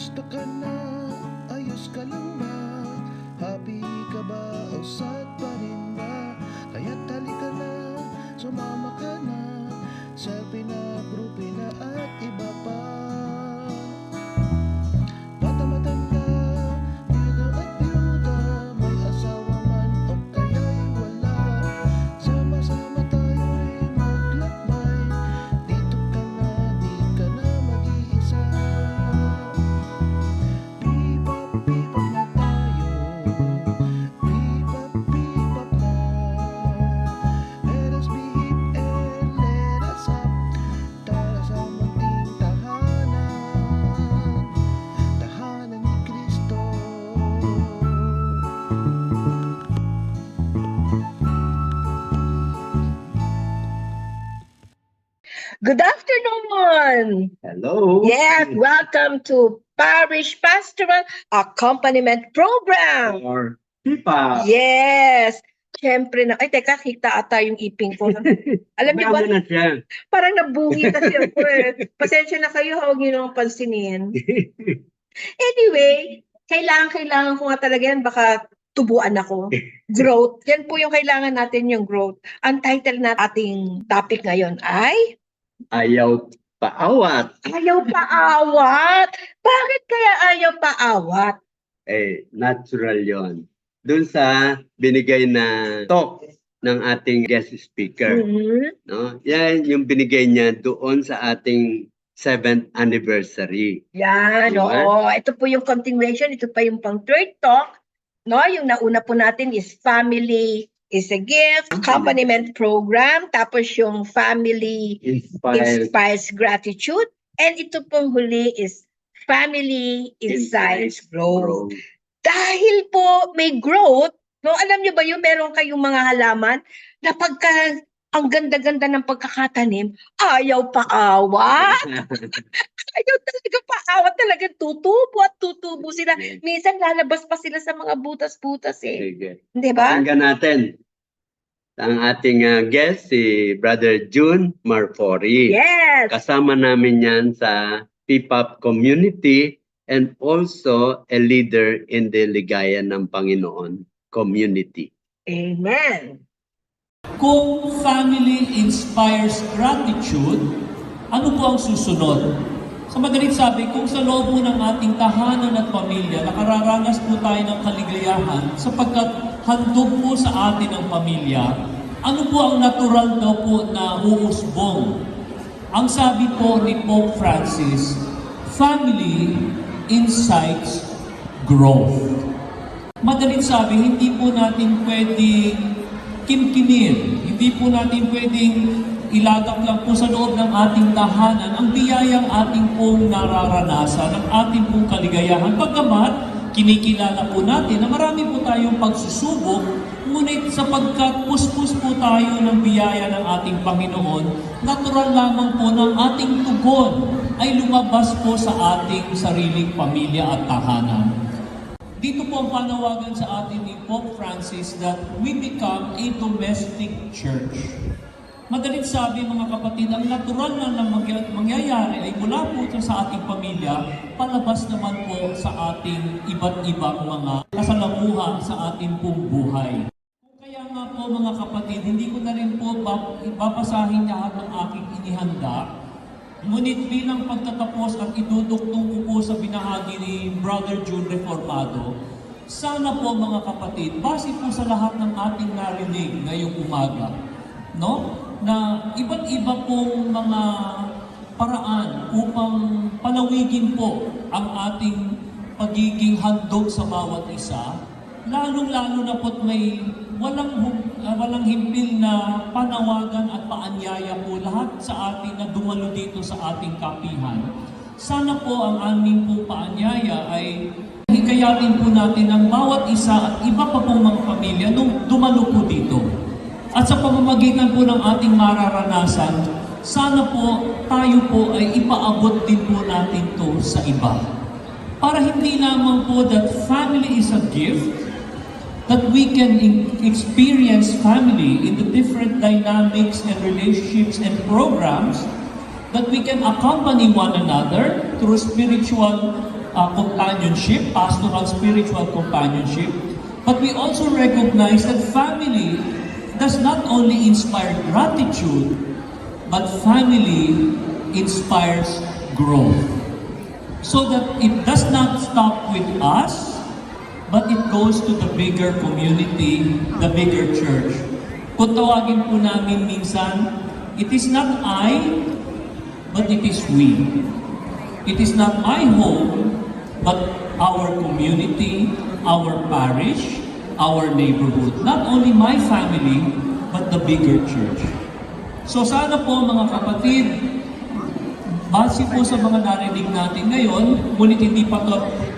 Kamusta ka na? Ayos ka lang ba? Happy ka ba? O sad pa rin ba? Kaya't halika na, sumama ka na sa pinag-group na at iba pa. Bata matanda, biyuda at biyuda, may asawa man o kaya'y wala. Sama-sama tayo'y maglakbay, dito ka na, di ka na mag-iisa. Bebop na tayo, bebop na. Let us be hip and let us up, tara sa munting tahanan, tahanan ni Kristo. Good afternoon! Hello. Yes, welcome to Parish Pastoral Accompaniment Program. Or Pipa. Yes! Siyempre na, ay teka, kita ata yung iping ko. Alam niyo ba, Marami na siya. parang nabuhi kasi ako eh. Pasensya na kayo, huwag niyo naman pansinin. Anyway, kailangan ko nga talaga yan, baka tubuan ako. Growth. Yan po yung kailangan natin, yung growth. Ang title na ating topic ngayon ay Ayaw paawat. Ayaw paawat. Bakit kaya ayaw paawat? Natural yon. Doon sa binigay na talk ng ating guest speaker. Mhm. No? Yan yung binigay niya doon sa ating 7th anniversary. Yan, Diba? oo. Ito po yung continuation. Ito pa yung pang third talk. No, yung nauna po natin is family is a gift, accompaniment program, tapos yung family Inspired. inspires gratitude, and ito pong huli is family insights growth. Dahil po may growth, no, alam niyo ba yung meron kayong mga halaman na pagka ang ganda-ganda ng pagkakatanim, ayaw paawat. Ayaw talaga paawat, talaga tutubo sila. Minsan lalabas pa sila sa mga butas-butas eh. Sige. Di ba? Pakinggan natin ang ating guest, si Brother June Marfori. Yes! Kasama namin yan sa P-POP community and also a leader in the Ligaya ng Panginoon community. Amen. Kung family inspires gratitude, ano po ang susunod? Sa madaling sabi, kung sa loob po ng ating tahanan at pamilya, nakararanas po tayo ng kaligayahan sapagkat handog po sa atin ang pamilya, ano po ang natural daw po na uusbong? Ang sabi po ni Pope Francis, family incites growth. Madaling sabi, hindi po natin pwedeng kimkimin, hindi po natin pwedeng ilagak lang po sa loob ng ating tahanan ang biyayang ating pong nararanasan, ang ating pong kaligayahan. Pagkamat, kinikilala po natin na marami po tayong pagsusubok, ngunit sapagkat puspos po tayo ng biyaya ng ating Panginoon, natural lamang po ng ating tugon ay lumabas po sa ating sariling pamilya at tahanan. Dito po ang panawagan sa atin ni Pope Francis that we become a domestic church. Madaling sabi mga kapatid, ang natural na mangyayari ay mula po sa ating pamilya, palabas naman po sa ating iba't ibang mga kasalamuha sa ating pong buhay. Kaya nga po mga kapatid, hindi ko na rin po babasahin lahat ng aking inihanda. Ngunit bilang pagtatapos at iduduktong ko po sa binahagi ni Brother June Reformado, sana po mga kapatid, base po sa lahat ng ating narinig ngayong umaga, no? Na iba't iba pong mga paraan upang palawigin po ang ating pagiging handog sa bawat isa, lalong-lalo na po't may walang himpil na panawagan at paanyaya po lahat sa atin na dumalo dito sa ating kapihan. Sana po ang aming po paanyaya ay hikayatin po natin ang bawat isa at iba pa pong mga pamilya nung dumalo po dito. At sa pamamagitan po ng ating mararanasan, sana po tayo po ay ipaabot din po natin to sa iba. Para hindi lamang po that family is a gift, that we can experience family in the different dynamics and relationships and programs, that we can accompany one another through spiritual companionship, pastoral spiritual companionship, but we also recognize that family does not only inspire gratitude, but family inspires growth. So that it does not stop with us, but it goes to the bigger community, the bigger church. Kung tawagin po namin minsan, it is not I, but it is we. It is not my home, but our community, our parish, our neighborhood. Not only my family, but the bigger church. So sana po mga kapatid, base po sa mga narinig natin ngayon, ngunit hindi pa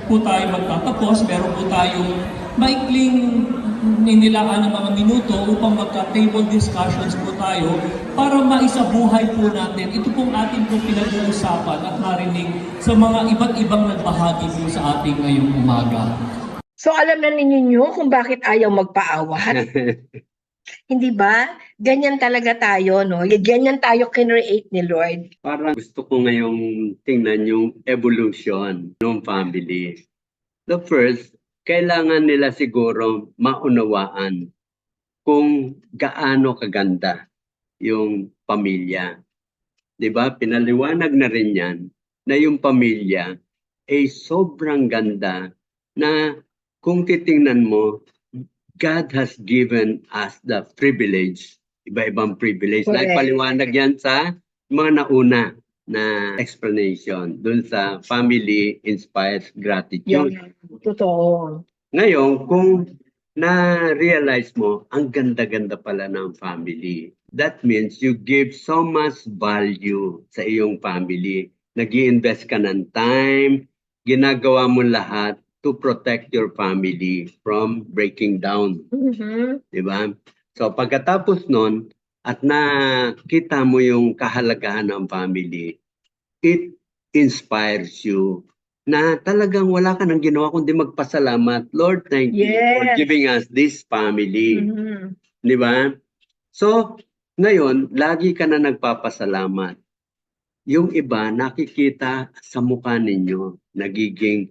po tayo magtatapos, meron po tayong maikling ninilaan ng mga minuto upang magka-table discussions po tayo para maisabuhay po natin ito pong ating po pinag-uusapan at narinig sa mga iba't ibang nagbahagi po sa ating ngayong umaga. So alam na ninyo kung bakit ayaw magpaawat. Hindi ba? Ganyan talaga tayo, no? Ganyan tayo kinreate ni Lord. Parang gusto ko ngayong tingnan yung evolution ng family. The first, kailangan nila siguro maunawaan kung gaano kaganda yung pamilya. 'Di ba? Pinaliwanag na rin yan na yung pamilya ay sobrang ganda na kung titingnan mo, God has given us the privilege, iba-ibang privilege. Correct. Nagpaliwanag yan sa mga nauna na explanation dun sa family inspires gratitude. Yan. Totoo. Ngayon, kung na-realize mo, ang ganda-ganda pala ng family. That means you give so much value sa iyong family. Nag-i-invest ka ng time, ginagawa mo lahat to protect your family from breaking down. Mhm. Di ba? So pagkatapos nun, at nakita mo yung kahalagahan ng family, it inspires you na talagang wala ka nang ginawa kundi magpasalamat. Lord, thank you for Yes. giving us this family. Mhm. Di ba? So, ngayon, lagi ka na nagpapasalamat. Yung iba, nakikita sa mukha ninyo, nagiging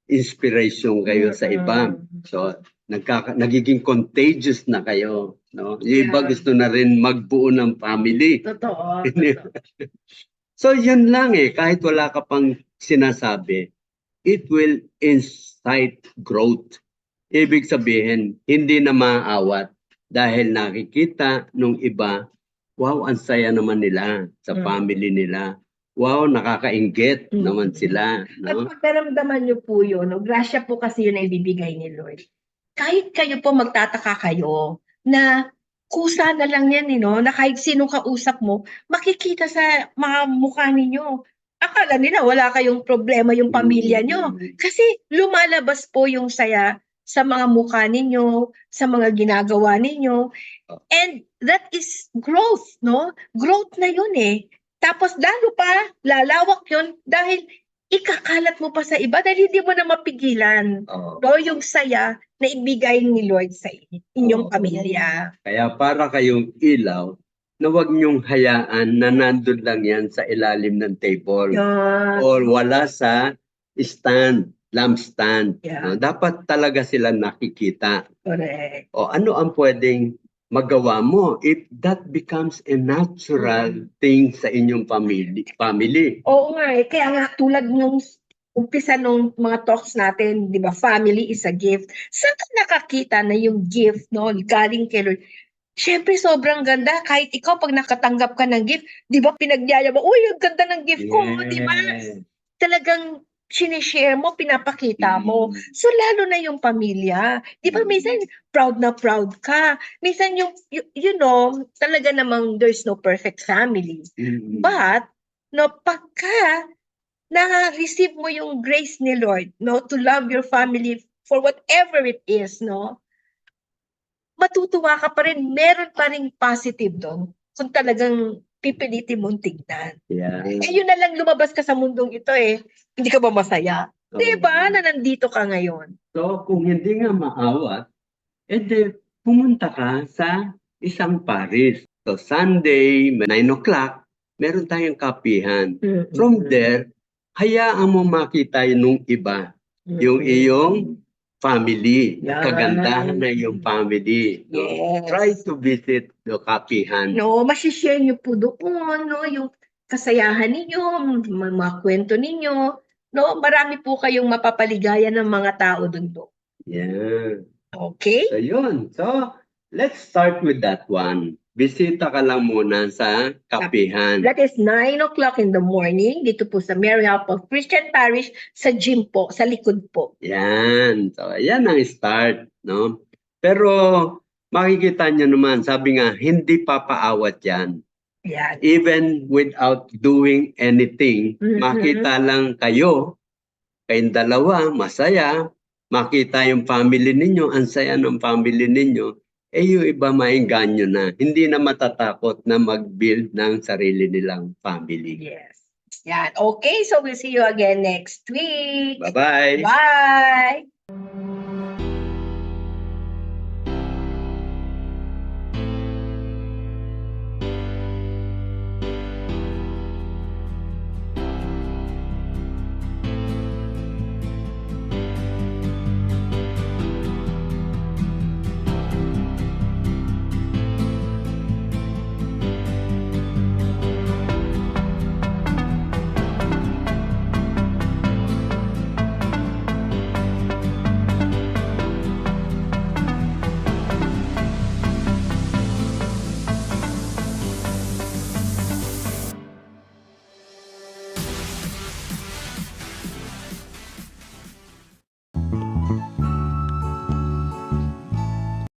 inspiration kayo sa iba. So, nagiging contagious na kayo. No? Yung iba Yeah. gusto na rin magbuo ng family. Totoo. So, yun lang kahit wala ka pang sinasabi, it will incite growth. Ibig sabihin, hindi na maaawat dahil nakikita nung iba, wow, ang saya naman nila sa family nila. Wow, nakakainggit naman sila. At No? pagdaramdaman niyo po yun, no? Grasya po kasi yun na ibibigay ni Lord. Kahit kayo po magtataka kayo na kusa na lang yan, no? Na kahit sino kausap mo, makikita sa mga mukha ninyo. Akala nila wala kayong problema yung pamilya nyo. Kasi lumalabas po yung saya sa mga mukha ninyo, sa mga ginagawa ninyo. And that is growth, no? Growth na yun Tapos lalo pa, lalawak yun dahil ikakalat mo pa sa iba dahil hindi mo na mapigilan. Oo. No? Yung saya na ibigay ni Lord sa inyong Oo. pamilya. Kaya para kayong ilaw na huwag niyong hayaan na nandun lang yan sa ilalim ng table Yan. or wala sa stand, lampstand. Yeah. No? Dapat talaga sila nakikita. Correct. O ano ang pwedeng magawa mo if that becomes a natural thing sa inyong family. Oo nga Kaya nga tulad nung umpisa nung mga talks natin, di ba, family is a gift. Saan ka nakakita na yung gift, no, galing kay Lord? Siyempre, sobrang ganda. Kahit ikaw, pag nakatanggap ka ng gift, di ba, pinagyaya mo, uy, ang ganda ng gift ko, di ba? Talagang sinishare mo, pinapakita mo. So, lalo na yung pamilya. Di ba, minsan, proud na proud ka. Minsan, you know, talaga namang there's no perfect family. But, no, pagka na-receive mo yung grace ni Lord, no, to love your family for whatever it is, no, matutuwa ka pa rin, meron pa rin positive doon kung talagang pipilitin mong tignan. Yeah. Yun na lang lumabas ka sa mundong ito Hindi ka ba masaya? Diba? Na nandito ka ngayon. So, kung hindi nga maawat, edi pumunta ka sa isang parish. So, Sunday, 9 o'clock, meron tayong kapihan. From there, hayaan mo makita nung iba, yung iyong family, Yan. kagandahan na yung family. No? Yes. Try to visit the kapihan. No, masishare niyo po doon, no, yung kasayahan ninyo, mga kwento ninyo, no, marami po kayong mapapaligaya ng mga tao doon po. Yeah. Okay? So yun. So, let's start with that one. Bisita ka lang muna sa kapihan. That is 9 o'clock in the morning, dito po sa Mary Help of Christian Parish, sa gym po, sa likod po. Yan. So, yan ang start, no? Pero, makikita nyo naman, sabi nga, hindi papaawat yan. Yan. Even without doing anything, Mhm. makita lang kayo, kayong dalawa, masaya, makita yung family ninyo, ang saya ng family ninyo, eh yung iba maingganyo na, hindi na matatakot na mag-build ng sarili nilang family. Yes. Yan. Okay, so we'll see you again next week. Bye-bye! Bye!